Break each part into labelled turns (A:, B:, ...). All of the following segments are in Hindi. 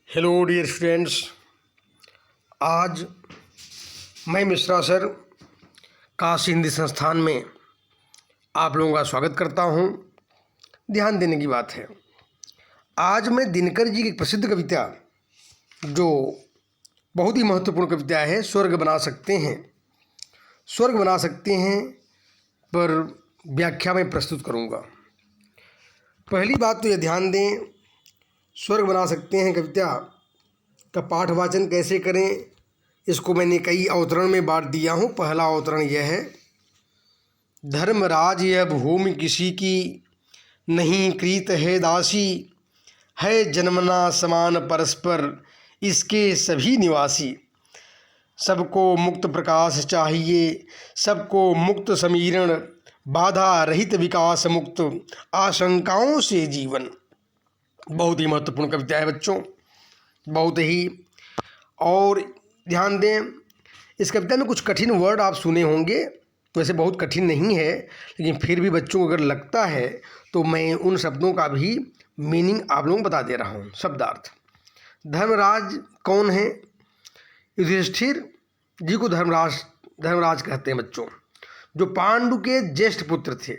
A: Hello dear students. आज मैं मिश्रा सर काशी हिंदी संस्थान में आप लोगों का स्वागत करता हूं। ध्यान देने की बात है, आज मैं दिनकर जी की एक प्रसिद्ध कविता जो बहुत ही महत्वपूर्ण कविता है, स्वर्ग बना सकते हैं, स्वर्ग बना सकते हैं पर व्याख्या में प्रस्तुत करूंगा। पहली बात तो यह ध्यान दें, स्वर्ग बना सकते हैं कविता का पाठ वाचन कैसे करें, इसको मैंने कई अवतरण में बांट दिया हूँ। पहला अवतरण यह है, धर्मराज यह भूमि किसी की नहीं कृत है दासी, है जन्मना समान परस्पर इसके सभी निवासी। सबको मुक्त प्रकाश चाहिए, सबको मुक्त समीरण, बाधा रहित विकास मुक्त आशंकाओं से जीवन। बहुत ही महत्वपूर्ण कविता है बच्चों, बहुत ही। और ध्यान दें, इस कविता में कुछ कठिन वर्ड आप सुने होंगे, वैसे बहुत कठिन नहीं है, लेकिन फिर भी बच्चों को अगर लगता है तो मैं उन शब्दों का भी मीनिंग आप लोगों को बता दे रहा हूँ, शब्दार्थ। धर्मराज कौन है? युधिष्ठिर जी को धर्मराज कहते हैं बच्चों, जो पांडु के ज्येष्ठ पुत्र थे।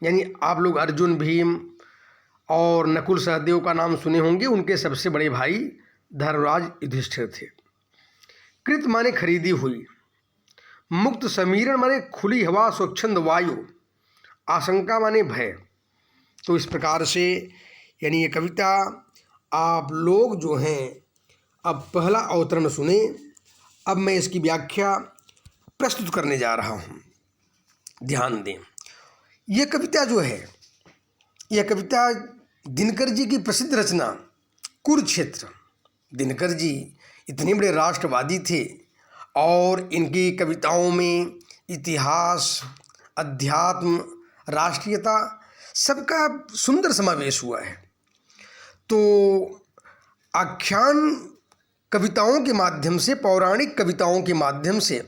A: यानी आप लोग अर्जुन, भीम और नकुल सहदेव का नाम सुने होंगे, उनके सबसे बड़े भाई धर्मराज युधिष्ठिर थे। कृत माने खरीदी हुई, मुक्त समीरण माने खुली हवा, स्वच्छंद वायु, आशंका माने भय। तो इस प्रकार से यानी ये कविता आप लोग जो हैं, अब पहला अवतरण सुने, अब मैं इसकी व्याख्या प्रस्तुत करने जा रहा हूँ। ध्यान दें, यह कविता जो है, यह कविता दिनकर जी की प्रसिद्ध रचना कुरुक्षेत्र। दिनकर जी इतने बड़े राष्ट्रवादी थे और इनकी कविताओं में इतिहास, अध्यात्म, राष्ट्रीयता सबका सुंदर समावेश हुआ है। तो आख्यान कविताओं के माध्यम से, पौराणिक कविताओं के माध्यम से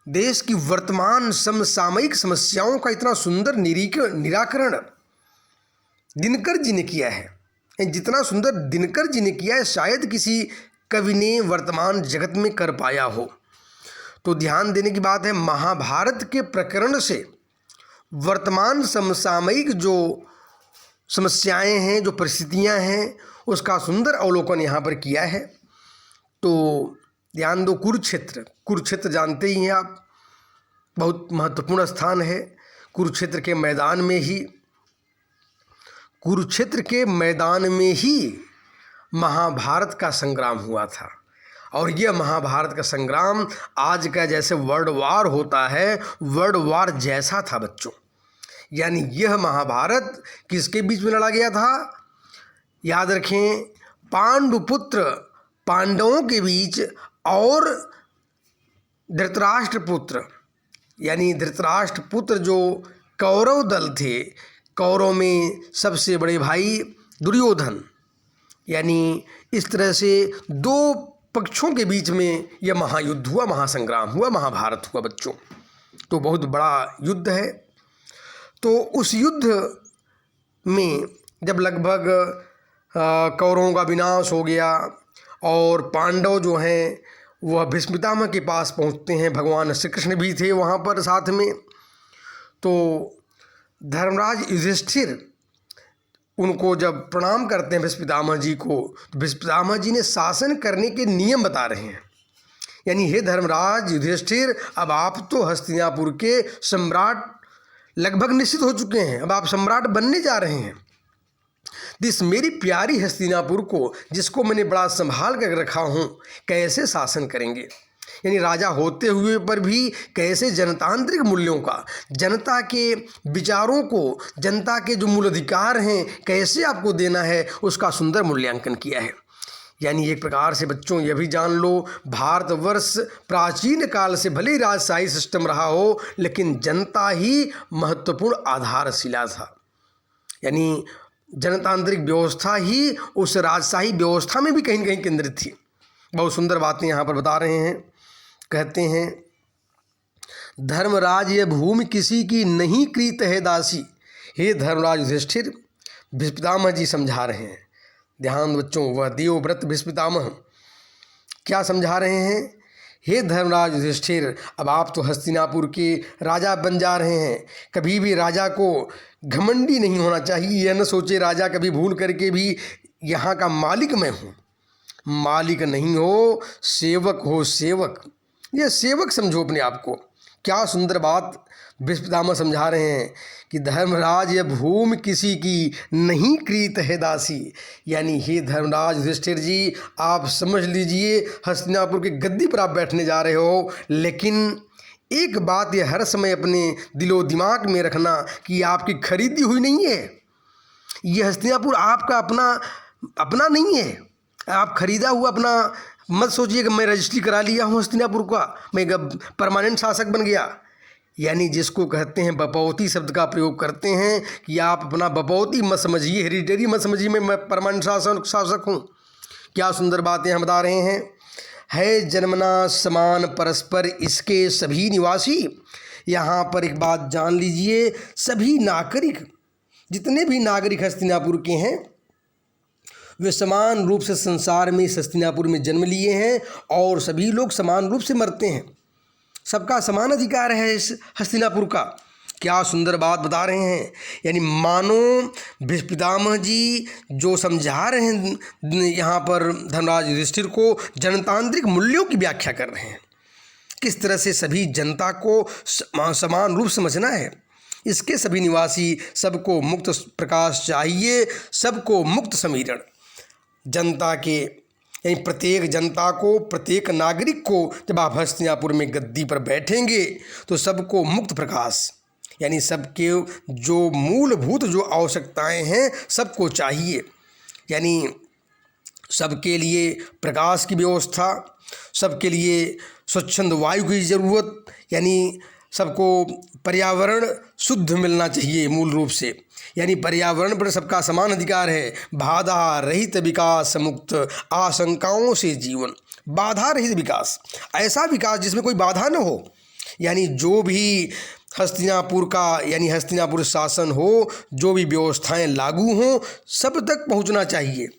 A: देश की वर्तमान समसामयिक समस्याओं का इतना सुंदर निराकरण दिनकर जी ने किया है। जितना सुंदर दिनकर जी ने किया है शायद किसी कवि ने वर्तमान जगत में कर पाया हो। तो ध्यान देने की बात है, महाभारत के प्रकरण से वर्तमान समसामयिक जो समस्याएं हैं, जो परिस्थितियां हैं, उसका सुंदर अवलोकन यहाँ पर किया है। तो ध्यान दो, कुरुक्षेत्र, कुरुक्षेत्र जानते ही हैं आप, बहुत महत्वपूर्ण स्थान है। कुरुक्षेत्र के मैदान में ही, कुरुक्षेत्र के मैदान में ही महाभारत का संग्राम हुआ था। और यह महाभारत का संग्राम आज का जैसे वर्ल्ड वार होता है, वर्ल्ड वार जैसा था बच्चों। यानी यह महाभारत किसके बीच में लड़ा गया था? याद रखें, पांडुपुत्र पांडवों के बीच और धृतराष्ट्र पुत्र, यानी धृतराष्ट्र पुत्र जो कौरव दल थे, कौरव में सबसे बड़े भाई दुर्योधन, यानी इस तरह से दो पक्षों के बीच में यह महायुद्ध हुआ, महासंग्राम हुआ, महाभारत हुआ बच्चों। तो बहुत बड़ा युद्ध है। तो उस युद्ध में जब लगभग कौरवों का विनाश हो गया और पांडव जो हैं वह भीष्म पितामह के पास पहुंचते हैं, भगवान श्री कृष्ण भी थे वहाँ पर साथ में। तो धर्मराज युधिष्ठिर उनको जब प्रणाम करते हैं भीष्म पितामह जी को, तो भीष्म पितामह जी ने शासन करने के नियम बता रहे हैं। यानी हे धर्मराज युधिष्ठिर, अब आप तो हस्तिनापुर के सम्राट लगभग निश्चित हो चुके हैं, अब आप सम्राट बनने जा रहे हैं। दिस मेरी प्यारी हस्तिनापुर को, जिसको मैंने बड़ा संभाल कर रखा हूँ, कैसे शासन करेंगे? यानी राजा होते हुए पर भी कैसे जनतांत्रिक मूल्यों का, जनता के विचारों को, जनता के जो मूल अधिकार हैं, कैसे आपको देना है, उसका सुंदर मूल्यांकन किया है। यानी एक प्रकार से बच्चों यह भी जान लो, भारतवर्ष प्राचीन काल से भले ही राजशाही सिस्टम रहा हो, लेकिन जनता ही महत्वपूर्ण आधारशिला था। यानी जनतांत्रिक व्यवस्था ही उस राजशाही व्यवस्था में भी कहीं न कहीं केंद्रित थी। बहुत सुंदर बातें यहाँ पर बता रहे हैं। कहते हैं, धर्मराज यह भूमि किसी की नहीं कृत है दासी। हे धर्मराज युधिष्ठिर, भीष्म पितामह जी समझा रहे हैं, ध्यान बच्चों, वह देवव्रत भीष्म पितामह क्या समझा रहे हैं? हे धर्मराज युधिष्ठिर, अब आप तो हस्तिनापुर के राजा बन जा रहे हैं। कभी भी राजा को घमंडी नहीं होना चाहिए। यह न सोचे राजा कभी भूल करके भी यहाँ का मालिक मैं हूँ। मालिक नहीं हो, सेवक हो, सेवक। यह सेवक समझो अपने आप को। क्या सुंदर बात भीष्म पितामह समझा रहे हैं कि धर्मराज, यह भूमि किसी की नहीं कृत है दासी। यानी हे धर्मराज युधिष्ठिर जी, आप समझ लीजिए हस्तिनापुर की गद्दी पर आप बैठने जा रहे हो, लेकिन एक बात यह हर समय अपने दिलो दिमाग में रखना कि आपकी खरीदी हुई नहीं है। यह हस्तिनापुर आपका अपना नहीं है। आप खरीदा हुआ अपना मत सोचिए कि मैं रजिस्ट्री करा लिया हूँ हस्तिनापुर का, मैं परमानेंट शासक बन गया। यानी जिसको कहते हैं बपौती शब्द का प्रयोग करते हैं कि आप अपना बपौती मत समझिए, हेरिटेरी मत समझिए, मैं परमानेंट शासक हूँ। क्या सुंदर बातें हम बता रहे हैं। है जन्मना समान परस्पर इसके सभी निवासी। यहाँ पर एक बात जान लीजिए, सभी नागरिक, जितने भी नागरिक हस्तिनापुर के हैं, वे समान रूप से संसार में इस हस्तिनापुर में जन्म लिए हैं और सभी लोग समान रूप से मरते हैं। सबका समान अधिकार है इस हस्तिनापुर का। क्या सुंदर बात बता रहे हैं। यानी मानो भीष्म पितामह जी जो समझा रहे हैं यहाँ पर धर्मराज युधिष्ठिर को, जनतांत्रिक मूल्यों की व्याख्या कर रहे हैं। किस तरह से सभी जनता को समान रूप समझना है। इसके सभी निवासी, सबको मुक्त प्रकाश चाहिए, सबको मुक्त समीरण। जनता के यानी प्रत्येक जनता को, प्रत्येक नागरिक को जब आप हस्तिनापुर में गद्दी पर बैठेंगे तो सबको मुक्त प्रकाश, यानी सबके जो मूलभूत जो आवश्यकताएं हैं सबको चाहिए। यानी सबके लिए प्रकाश की व्यवस्था, सबके लिए स्वच्छंद वायु की ज़रूरत, यानी सबको पर्यावरण शुद्ध मिलना चाहिए मूल रूप से। यानी पर्यावरण पर सबका समान अधिकार है। बाधा रहित विकास, मुक्त आशंकाओं से जीवन। बाधा रहित विकास, ऐसा विकास जिसमें कोई बाधा न हो। यानी जो भी हस्तिनापुर का यानी हस्तिनापुर शासन हो, जो भी व्यवस्थाएं लागू हों, सब तक पहुंचना चाहिए,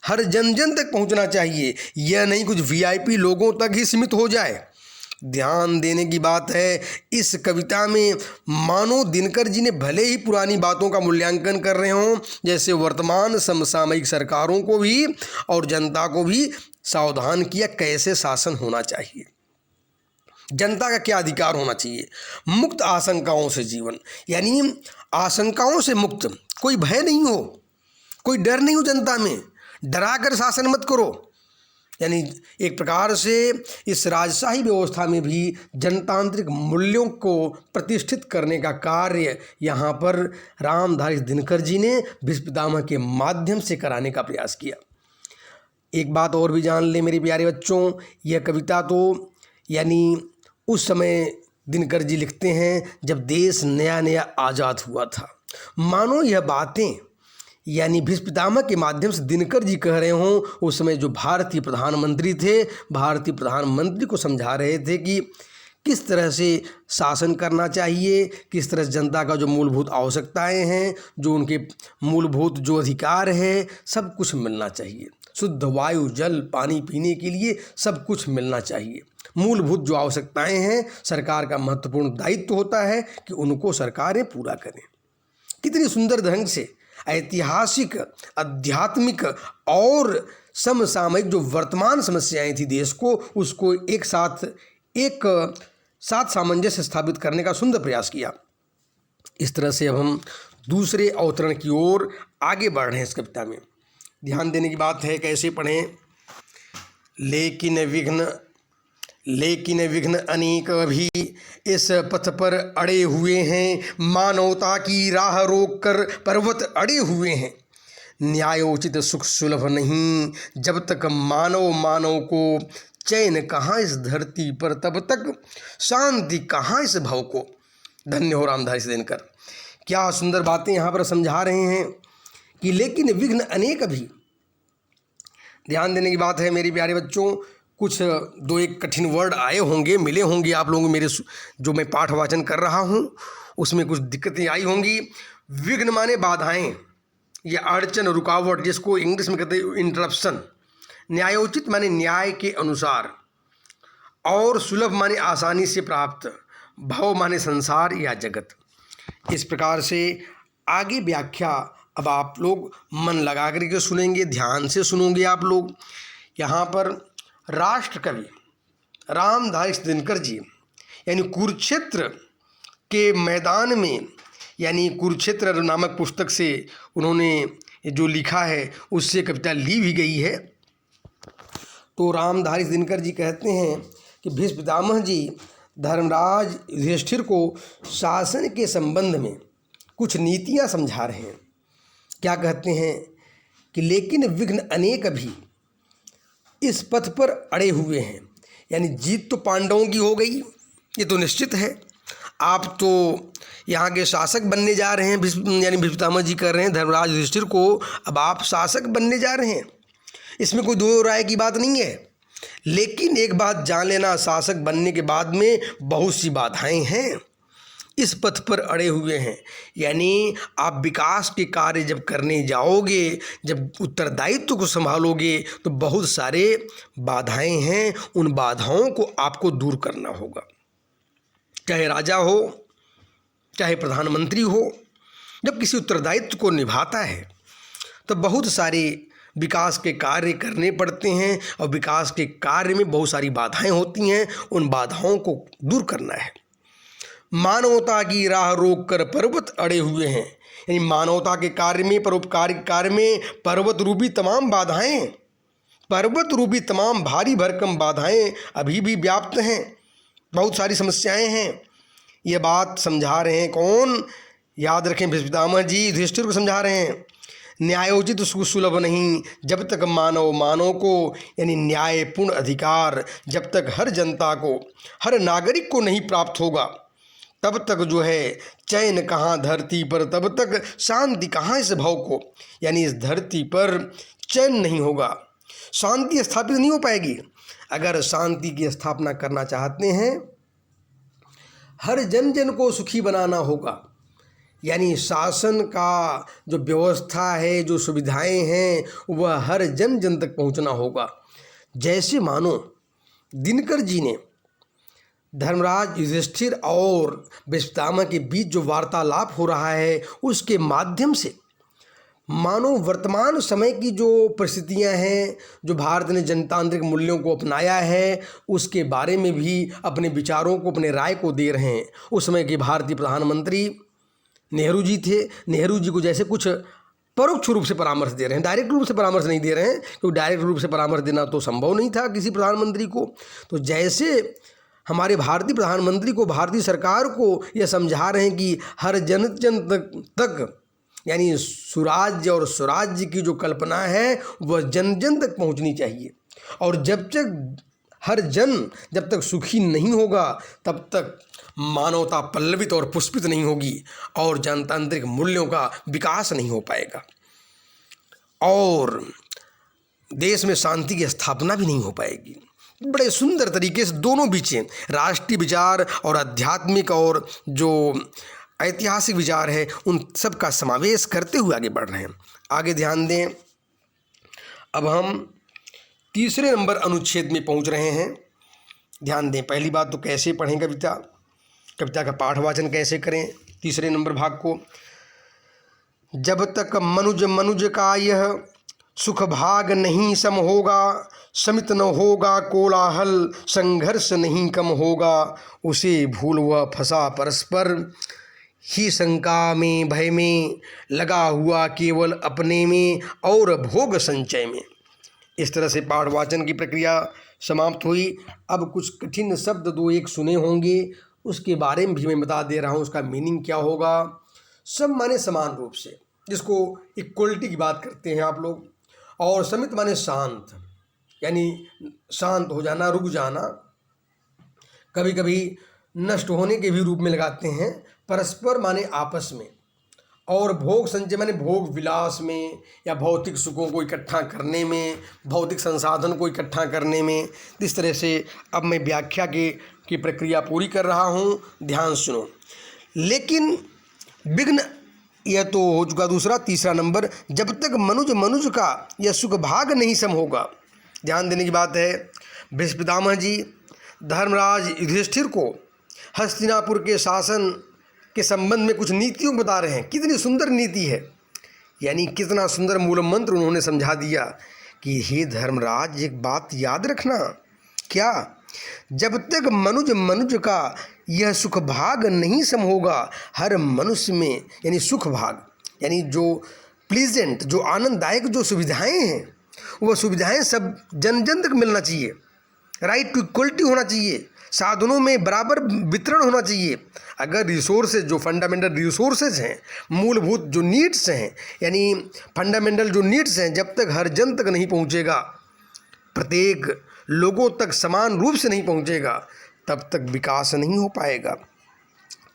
A: हर जन जन तक पहुंचना चाहिए। यह नहीं कुछ वीआईपी लोगों तक ही सीमित हो जाए। ध्यान देने की बात है, इस कविता में मानो दिनकर जी ने भले ही पुरानी बातों का मूल्यांकन कर रहे हों, जैसे वर्तमान समसामयिक सरकारों को भी और जनता को भी सावधान किया कैसे शासन होना चाहिए, जनता का क्या अधिकार होना चाहिए। मुक्त आशंकाओं से जीवन, यानी आशंकाओं से मुक्त, कोई भय नहीं हो, कोई डर नहीं हो जनता में, डरा कर शासन मत करो। यानी एक प्रकार से इस राजशाही व्यवस्था में भी जनतांत्रिक मूल्यों को प्रतिष्ठित करने का कार्य यहाँ पर रामधारी दिनकर जी ने भीष्म पितामह के माध्यम से कराने का प्रयास किया। एक बात और भी जान ले मेरे प्यारे बच्चों, यह कविता तो यानी उस समय दिनकर जी लिखते हैं जब देश नया नया आज़ाद हुआ था। मानो यह बातें यानी भीष्म पितामह के माध्यम से दिनकर जी कह रहे हों। उस समय जो भारतीय प्रधानमंत्री थे, भारतीय प्रधानमंत्री को समझा रहे थे कि किस तरह से शासन करना चाहिए, किस तरह से जनता का जो मूलभूत आवश्यकताएं हैं, जो उनके मूलभूत जो अधिकार है, सब कुछ मिलना चाहिए। शुद्ध वायु, जल, पानी पीने के लिए सब कुछ मिलना चाहिए। मूलभूत जो आवश्यकताएं हैं, सरकार का महत्वपूर्ण दायित्व होता है कि उनको सरकारें पूरा करें। कितनी सुंदर ढंग से ऐतिहासिक, आध्यात्मिक और समसामयिक जो वर्तमान समस्याएं थी देश को, उसको एक साथ सामंजस्य स्थापित करने का सुंदर प्रयास किया। इस तरह से अब हम दूसरे अवतरण की ओर आगे बढ़ रहे हैं इस कविता में। ध्यान देने की बात है, कैसे पढ़ें। लेकिन विघ्न अनेक भी इस पथ पर अड़े हुए हैं, मानवता की राह रोक कर पर्वत अड़े हुए हैं। न्यायोचित सुख सुलभ नहीं, जब तक मानव को चैन कहाँ इस धरती पर, तब तक शांति कहाँ इस भव को। धन्य हो रामधारी दिनकर। क्या सुंदर बातें यहाँ पर समझा रहे हैं कि लेकिन विघ्न अनेक भी। ध्यान देने की बात है मेरे प्यारे बच्चों, कुछ दो एक कठिन वर्ड आए होंगे, मिले होंगे आप लोगों को, मेरे जो मैं पाठ वाचन कर रहा हूँ उसमें कुछ दिक्कतें आई होंगी। विघ्न माने बाधाएं, या अड़चन, रुकावट, जिसको इंग्लिश में कहते हैं इंटरप्शन। न्यायोचित माने न्याय के अनुसार, और सुलभ माने आसानी से प्राप्त, भव माने संसार या जगत। इस प्रकार से आगे व्याख्या अब आप लोग मन लगा करके सुनेंगे, ध्यान से सुनोगे आप लोग। यहाँ पर राष्ट्र कवि रामधारी दिनकर जी यानी कुरुक्षेत्र के मैदान में, यानी कुरुक्षेत्र नामक पुस्तक से उन्होंने जो लिखा है उससे कविता ली भी गई है। तो रामधारी दिनकर जी कहते हैं कि भीष्म पितामह जी धर्मराज युधिष्ठिर को शासन के संबंध में कुछ नीतियां समझा रहे हैं। क्या कहते हैं कि लेकिन विघ्न अनेक भी इस पथ पर अड़े हुए हैं। यानी जीत तो पांडवों की हो गई, ये तो निश्चित है। आप तो यहाँ के शासक बनने जा रहे हैं, यानी भीष्म पितामह जी कर रहे हैं धर्मराज युधिष्ठिर को, अब आप शासक बनने जा रहे हैं, इसमें कोई दो राय की बात नहीं है। लेकिन एक बात जान लेना, शासक बनने के बाद में बहुत सी बाधाएं हैं, इस पथ पर अड़े हुए हैं। यानी आप विकास के कार्य जब करने जाओगे, जब उत्तरदायित्व को संभालोगे, तो बहुत सारे बाधाएं हैं, उन बाधाओं को आपको दूर करना होगा। चाहे राजा हो, चाहे प्रधानमंत्री हो, जब किसी उत्तरदायित्व को निभाता है तो बहुत सारे विकास के कार्य करने पड़ते हैं, और विकास के कार्य में बहुत सारी बाधाएं होती हैं, उन बाधाओं को दूर करना है। मानवता की राह रोक कर पर्वत अड़े हुए हैं। यानी मानवता के कार्य में, परोपकारी कार्य में पर्वत रूपी तमाम बाधाएं, पर्वत रूपी तमाम भारी भरकम बाधाएं अभी भी व्याप्त हैं, बहुत सारी समस्याएं हैं। ये बात समझा रहे हैं कौन? याद रखें, भीष्म पितामह जी युधिष्ठिर को समझा रहे हैं। न्यायोचित सुलभ नहीं जब तक मानव को, यानी न्यायपूर्ण अधिकार जब तक हर जनता को, हर नागरिक को नहीं प्राप्त होगा, तब तक जो है चैन कहाँ धरती पर, तब तक शांति कहाँ इस भव को। यानी इस धरती पर चैन नहीं होगा, शांति स्थापित नहीं हो पाएगी। अगर शांति की स्थापना करना चाहते हैं, हर जन जन को सुखी बनाना होगा। यानी शासन का जो व्यवस्था है, जो सुविधाएं हैं, वह हर जन जन तक पहुंचना होगा। जैसे मानो दिनकर जी ने धर्मराज युधिष्ठिर और भीष्म पितामह के बीच जो वार्तालाप हो रहा है, उसके माध्यम से मानो वर्तमान समय की जो परिस्थितियां हैं, जो भारत ने जनतांत्रिक मूल्यों को अपनाया है, उसके बारे में भी अपने विचारों को, अपने राय को दे रहे हैं। उस समय के भारतीय प्रधानमंत्री नेहरू जी थे। नेहरू जी को जैसे कुछ परोक्ष रूप से परामर्श दे रहे हैं, डायरेक्ट रूप से परामर्श नहीं दे रहे हैं, क्योंकि डायरेक्ट रूप से परामर्श देना तो संभव नहीं था किसी प्रधानमंत्री को। तो जैसे हमारे भारतीय प्रधानमंत्री को, भारतीय सरकार को यह समझा रहे हैं कि हर जन जन तक यानी सुराज्य और स्वराज्य की जो कल्पना है वह जन जन तक पहुंचनी चाहिए। और जब तक हर जन जब तक सुखी नहीं होगा, तब तक मानवता पल्लवित और पुष्पित नहीं होगी, और जनतांत्रिक मूल्यों का विकास नहीं हो पाएगा, और देश में शांति की स्थापना भी नहीं हो पाएगी। बड़े सुंदर तरीके से दोनों बीचें, राष्ट्रीय विचार और आध्यात्मिक और जो ऐतिहासिक विचार है, उन सब का समावेश करते हुए आगे बढ़ रहे हैं। आगे ध्यान दें, अब हम तीसरे नंबर अनुच्छेद में पहुंच रहे हैं। ध्यान दें, पहली बात तो कैसे पढ़ें कविता का पाठवाचन कैसे करें। तीसरे नंबर भाग को, जब तक मनुज का यह सुख भाग नहीं सम होगा, समित न होगा कोलाहल, संघर्ष नहीं कम होगा, उसे भूल वह फंसा परस्पर, ही शंका में भय में लगा हुआ केवल अपने में और भोग संचय में। इस तरह से पाठवाचन की प्रक्रिया समाप्त हुई। अब कुछ कठिन शब्द दो एक सुने होंगे, उसके बारे में भी मैं बता दे रहा हूँ, उसका मीनिंग क्या होगा। सब माने समान रूप से, जिसको इक्वलिटी की बात करते हैं आप लोग। और समित माने शांत, यानी शांत हो जाना, रुक जाना। कभी कभी नष्ट होने के भी रूप में लगाते हैं। परस्पर माने आपस में, और भोग संचय माने भोग विलास में या भौतिक सुखों को इकट्ठा करने में, भौतिक संसाधन को इकट्ठा करने में। इस तरह से अब मैं व्याख्या की प्रक्रिया पूरी कर रहा हूँ, ध्यान सुनो। लेकिन विघ्न यह तो हो चुका दूसरा। तीसरा नंबर, जब तक मनुज का यह सुख भाग नहीं सम होगा। ध्यान देने की बात है, भीष्म पितामह जी धर्मराज युधिष्ठिर को हस्तिनापुर के शासन के संबंध में कुछ नीतियों बता रहे हैं। कितनी सुंदर नीति है, यानी कितना सुंदर मूल मंत्र उन्होंने समझा दिया कि हे धर्मराज, एक बात याद रखना। क्या? जब तक मनुज का यह सुख भाग नहीं सम होगा, हर मनुष्य में, यानी सुख भाग यानी जो प्लीजेंट, जो आनंददायक जो सुविधाएं हैं, वह सुविधाएं सब जन जन तक मिलना चाहिए। राइट टू इक्वलिटी होना चाहिए, साधनों में बराबर वितरण होना चाहिए। अगर रिसोर्सेज, जो फंडामेंटल रिसोर्सेज हैं, मूलभूत जो नीड्स हैं, यानी फंडामेंटल जो नीड्स हैं, जब तक हर जन तक नहीं पहुंचेगा, प्रत्येक लोगों तक समान रूप से नहीं पहुंचेगा, तब तक विकास नहीं हो पाएगा।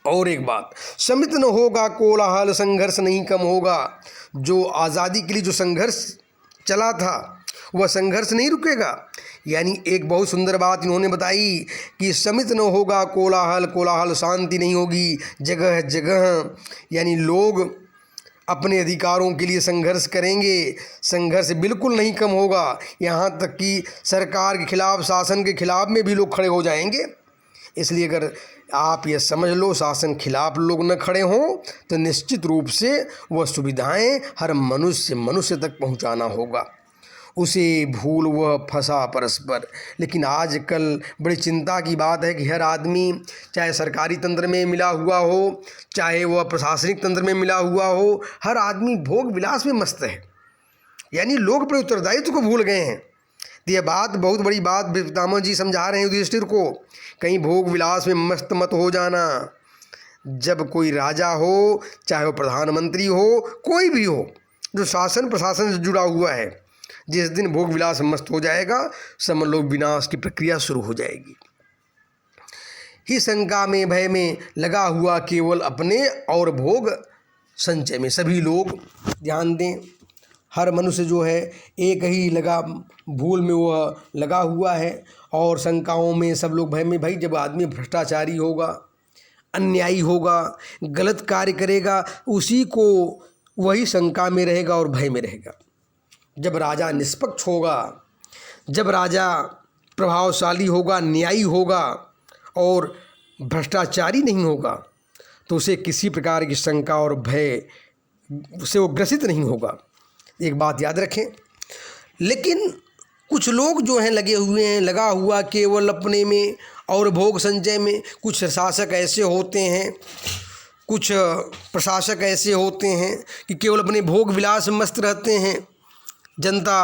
A: और एक बात, समित न होगा कोलाहल, संघर्ष नहीं कम होगा। जो आज़ादी के लिए जो संघर्ष चला था, वह संघर्ष नहीं रुकेगा। यानी एक बहुत सुंदर बात इन्होंने बताई कि समित न होगा कोलाहल, कोलाहल शांति नहीं होगी। जगह जगह यानी लोग अपने अधिकारों के लिए संघर्ष करेंगे, संघर्ष बिल्कुल नहीं कम होगा। यहाँ तक कि सरकार के खिलाफ, शासन के खिलाफ में भी लोग खड़े हो जाएंगे। इसलिए अगर आप ये समझ लो शासन खिलाफ लोग न खड़े हों, तो निश्चित रूप से वह सुविधाएं हर मनुष्य तक पहुँचाना होगा। उसे भूल वह फंसा परस्पर। लेकिन आजकल बड़ी चिंता की बात है कि हर आदमी, चाहे सरकारी तंत्र में मिला हुआ हो, चाहे वह प्रशासनिक तंत्र में मिला हुआ हो, हर आदमी भोग विलास में मस्त है। यानी लोग अपने उत्तरदायित्व को भूल गए हैं। तो यह बात, बहुत बड़ी बात पितामह जी समझा रहे हैं युधिष्ठिर को, कहीं भोग विलास में मस्त मत हो जाना। जब कोई राजा हो, चाहे वो प्रधानमंत्री हो, कोई भी हो, जो शासन प्रशासन से जुड़ा हुआ है, जिस दिन भोग विलास मस्त हो जाएगा, समझ लो विनाश की प्रक्रिया शुरू हो जाएगी। ही शंका में भय में लगा हुआ केवल अपने और भोग संचय में। सभी लोग ध्यान दें, हर मनुष्य जो है एक ही भूल में वह लगा हुआ है और शंकाओं में सब लोग भय में। भाई जब आदमी भ्रष्टाचारी होगा, अन्यायी होगा, गलत कार्य करेगा, उसी को वही शंका में रहेगा और भय में रहेगा। जब राजा निष्पक्ष होगा, जब राजा प्रभावशाली होगा, न्यायी होगा और भ्रष्टाचारी नहीं होगा, तो उसे किसी प्रकार की शंका और भय से वो ग्रसित नहीं होगा। एक बात याद रखें। लेकिन कुछ लोग जो हैं लगा हुआ केवल अपने में और भोग संचय में। कुछ शासक ऐसे होते हैं, कुछ प्रशासक ऐसे होते हैं कि केवल अपने भोग विलास में मस्त रहते हैं। जनता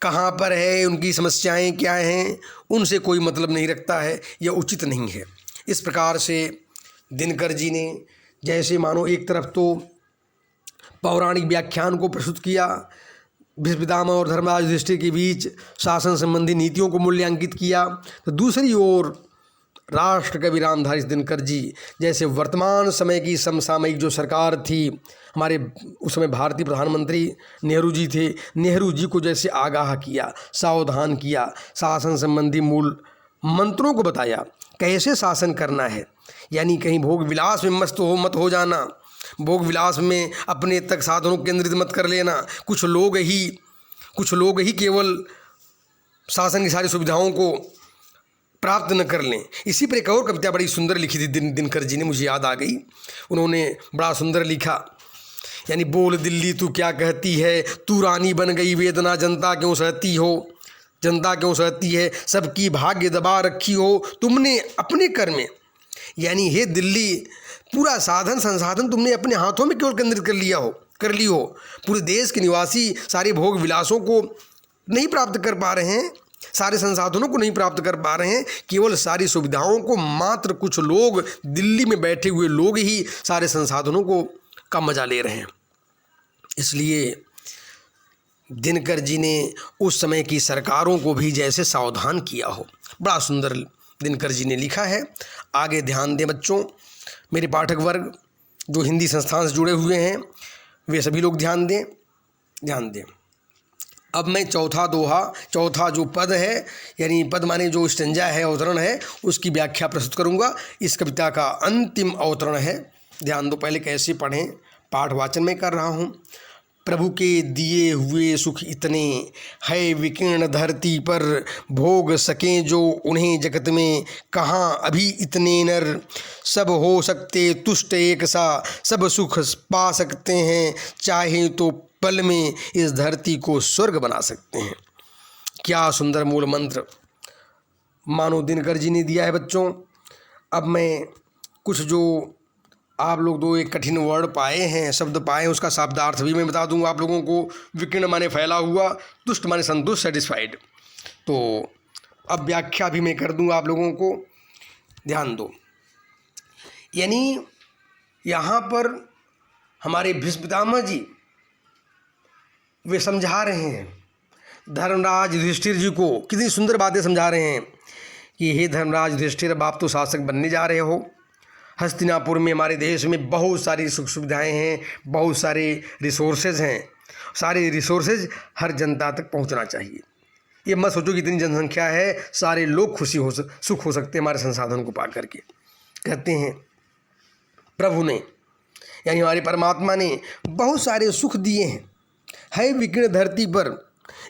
A: कहाँ पर है, उनकी समस्याएं क्या हैं, उनसे कोई मतलब नहीं रखता है। यह उचित नहीं है। इस प्रकार से दिनकर जी ने जैसे मानो एक तरफ तो पौराणिक व्याख्यान को प्रस्तुत किया, भीष्म पितामह और धर्मराज युधिष्ठिर के बीच शासन संबंधी नीतियों को मूल्यांकित किया, तो दूसरी ओर राष्ट्र कवि रामधारी दिनकर जी जैसे वर्तमान समय की समसामयिक जो सरकार थी, हमारे उस समय भारतीय प्रधानमंत्री नेहरू जी थे, नेहरू जी को जैसे आगाह किया, सावधान किया, शासन संबंधी मूल मंत्रों को बताया, कैसे शासन करना है। यानी कहीं भोग विलास में मस्त मत हो जाना, भोग विलास में अपने तक साधनों केंद्रित मत कर लेना। कुछ लोग ही केवल शासन की सारी सुविधाओं को प्राप्त न कर लें। इसी पर एक और कविता बड़ी सुंदर लिखी थी दिनकर जी ने, मुझे याद आ गई। उन्होंने बड़ा सुंदर लिखा, यानी बोल दिल्ली तू क्या कहती है, तू रानी बन गई वेदना जनता क्यों सहती हो, जनता क्यों सहती है, सबकी भाग्य दबा रखी हो तुमने अपने कर में। यानी हे दिल्ली, पूरा साधन संसाधन तुमने अपने हाथों में केवल केंद्रित कर ली हो। पूरे देश के निवासी सारे भोग विलासों को नहीं प्राप्त कर पा रहे हैं, सारे संसाधनों को नहीं प्राप्त कर पा रहे हैं। केवल सारी सुविधाओं को मात्र कुछ लोग, दिल्ली में बैठे हुए लोग ही सारे संसाधनों का मजा ले रहे हैं। इसलिए दिनकर जी ने उस समय की सरकारों को भी जैसे सावधान किया हो, बड़ा सुंदर दिनकर जी ने लिखा है। आगे ध्यान दें बच्चों, मेरे पाठक वर्ग जो हिंदी संस्थान से जुड़े हुए हैं वे सभी लोग ध्यान दें। अब मैं चौथा जो पद है, यानी पद माने जो स्टेंजा है, अवतरण है, उसकी व्याख्या प्रस्तुत करूंगा। इस कविता का अंतिम अवतरण है, ध्यान दो। पहले कैसे पढ़ें, पाठ वाचन में कर रहा हूँ। प्रभु के दिए हुए सुख इतने, है विकीर्ण धरती पर, भोग सकें जो उन्हें जगत में, कहाँ अभी इतने नर। सब हो सकते तुष्ट एक सा, सब सुख पा सकते हैं, चाहे तो पल में इस धरती को स्वर्ग बना सकते हैं। क्या सुंदर मूल मंत्र मानो दिनकर जी ने दिया है बच्चों। अब मैं कुछ जो आप लोग दो एक कठिन वर्ड पाए हैं, शब्द पाए हैं, उसका शब्दार्थ भी मैं बता दूंगा आप लोगों को। विकीर्ण माने फैला हुआ, तुष्ट माने संतुष्ट, सेटिस्फाइड। तो अब व्याख्या भी मैं कर दूंगा आप लोगों को, ध्यान दो। यानी यहाँ पर हमारे भीष्म पितामह जी वे समझा रहे हैं धर्मराज युधिष्ठिर जी को, कितनी सुंदर बातें समझा रहे हैं कि हे धर्मराज युधिष्ठिर, अब आप तो शासक बनने जा रहे हो। हस्तिनापुर में, हमारे देश में बहुत सारी सुख सुविधाएँ हैं, बहुत सारे रिसोर्सेज हैं। सारे रिसोर्सेज हर जनता तक पहुंचना चाहिए। ये मत सोचो कि इतनी जनसंख्या है, सारे लोग सुख हो सकते हैं हमारे संसाधन को पा करके। कहते हैं प्रभु ने, यानी हमारे परमात्मा ने बहुत सारे सुख दिए हैं। है विकीर्ण धरती पर,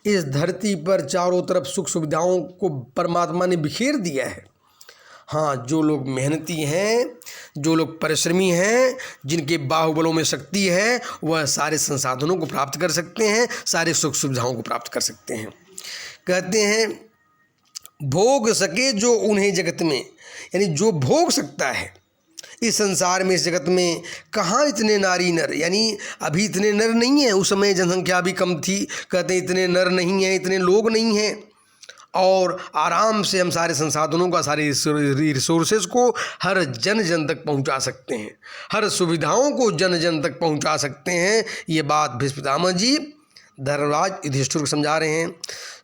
A: इस धरती पर चारों तरफ सुख सुविधाओं को परमात्मा ने बिखेर दिया है। हाँ, जो लोग मेहनती हैं, जो लोग परिश्रमी हैं, जिनके बाहुबलों में शक्ति है, वह सारे संसाधनों को प्राप्त कर सकते हैं, सारे सुख सुविधाओं को प्राप्त कर सकते हैं। कहते हैं भोग सके जो उन्हें जगत में, यानी जो भोग सकता है इस संसार में, इस जगत में, कहाँ इतने नारी नर, यानी अभी इतने नर नहीं हैं, उस समय जनसंख्या भी कम थी। कहते हैं इतने नर नहीं हैं, इतने लोग नहीं हैं, और आराम से हम सारे संसाधनों का, सारे रिसोर्सेज को हर जन जन तक पहुंचा सकते हैं, हर सुविधाओं को जन जन तक पहुंचा सकते हैं। ये बात भीष्म पितामह जी धर्मराज युधिष्ठिर को समझा रहे हैं।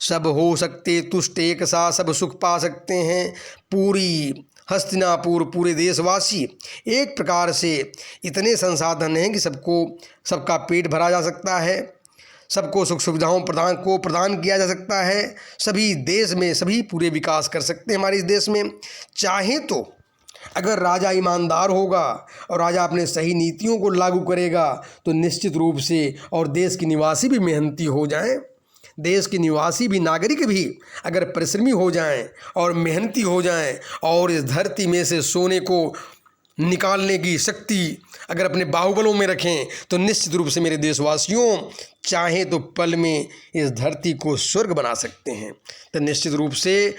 A: सब हो सकते तुष्ट एक सा, सब सुख पा सकते हैं। पूरी हस्तिनापुर, पूरे देशवासी एक प्रकार से इतने संसाधन हैं कि सबका पेट भरा जा सकता है, सबको सुख सुविधाओं प्रदान किया जा सकता है। सभी देश में सभी पूरे विकास कर सकते हैं हमारे इस देश में। चाहे तो अगर राजा ईमानदार होगा और राजा अपने सही नीतियों को लागू करेगा तो निश्चित रूप से, और देश के निवासी भी मेहनती हो जाएं, देश के निवासी भी, नागरिक भी अगर परिश्रमी हो जाएं और मेहनती हो जाएं और इस धरती में से सोने को निकालने की शक्ति अगर अपने बाहुबलों में रखें तो निश्चित रूप से मेरे देशवासियों, चाहे तो पल में इस धरती को स्वर्ग बना सकते हैं। तो निश्चित रूप से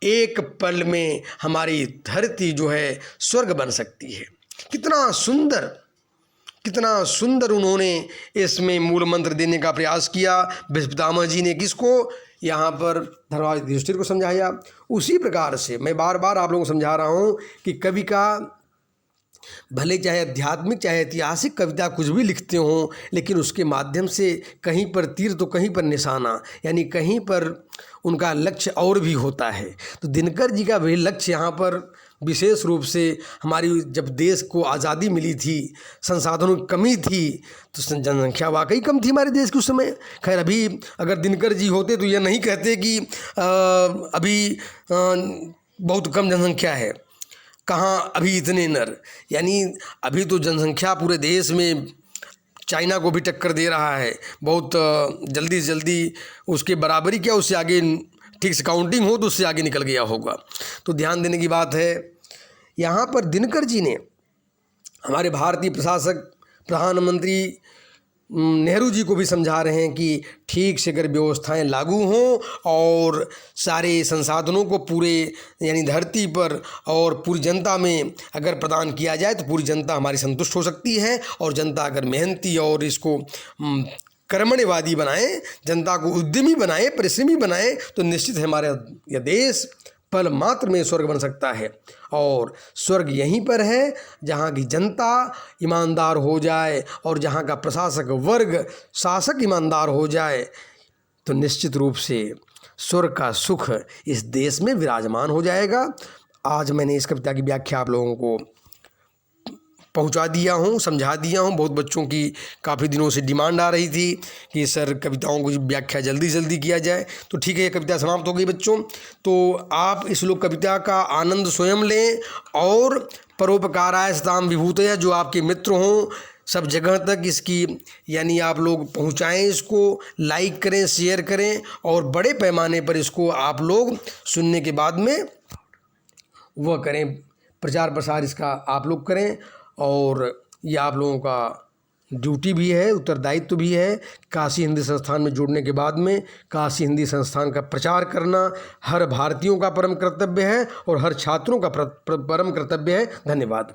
A: एक पल में हमारी धरती जो है स्वर्ग बन सकती है। कितना सुंदर उन्होंने इसमें मूल मंत्र देने का प्रयास किया। भीष्म पितामह जी ने किसको, यहाँ पर धर्मराज युधिष्ठिर को समझाया। उसी प्रकार से मैं बार बार आप लोगों को समझा रहा हूँ कि कवि का भले चाहे आध्यात्मिक चाहे ऐतिहासिक कविता कुछ भी लिखते हों, लेकिन उसके माध्यम से कहीं पर तीर तो कहीं पर निशाना, यानी कहीं पर उनका लक्ष्य और भी होता है। तो दिनकर जी का भी लक्ष्य यहाँ पर विशेष रूप से, हमारी जब देश को आज़ादी मिली थी, संसाधनों की कमी थी, तो जनसंख्या वाकई कम थी हमारे देश के उस समय। खैर अभी अगर दिनकर जी होते तो यह नहीं कहते कि अभी बहुत कम जनसंख्या है, कहाँ अभी इतने नर, यानी अभी तो जनसंख्या पूरे देश में चाइना को भी टक्कर दे रहा है। बहुत जल्दी से जल्दी उसके बराबरी क्या, उससे आगे ठीक से काउंटिंग हो तो उससे आगे निकल गया होगा। तो ध्यान देने की बात है। यहाँ पर दिनकर जी ने हमारे भारतीय प्रधानमंत्री नेहरू जी को भी समझा रहे हैं कि ठीक से अगर व्यवस्थाएं लागू हों और सारे संसाधनों को पूरे, यानी धरती पर और पूरी जनता में अगर प्रदान किया जाए तो पूरी जनता हमारी संतुष्ट हो सकती है। और जनता अगर मेहनती और इसको कर्मण्यवादी बनाए, जनता को उद्यमी बनाए, परिश्रमी बनाए, तो निश्चित हमारा यह देश पल मात्र में स्वर्ग बन सकता है। और स्वर्ग यहीं पर है जहाँ की जनता ईमानदार हो जाए और जहाँ का प्रशासक वर्ग, शासक ईमानदार हो जाए, तो निश्चित रूप से स्वर्ग का सुख इस देश में विराजमान हो जाएगा। आज मैंने इस कविता की व्याख्या आप लोगों को पहुंचा दिया हूं, समझा दिया हूं। बहुत बच्चों की काफ़ी दिनों से डिमांड आ रही थी कि सर कविताओं की व्याख्या जल्दी जल्दी किया जाए, तो ठीक है, ये कविता समाप्त हो गई बच्चों। तो आप इस लोक कविता का आनंद स्वयं लें और परोपकाराय सताम विभूतयः, जो आपके मित्र हों, सब जगह तक इसकी यानी आप लोग पहुंचाएं, इसको लाइक करें, शेयर करें और बड़े पैमाने पर इसको आप लोग सुनने के बाद में वह करें, प्रचार प्रसार इसका आप लोग करें। और ये आप लोगों का ड्यूटी भी है, उत्तरदायित्व भी है। काशी हिंदी संस्थान में जुड़ने के बाद में काशी हिंदी संस्थान का प्रचार करना हर भारतीयों का परम कर्तव्य है और हर छात्रों का परम कर्तव्य है। धन्यवाद।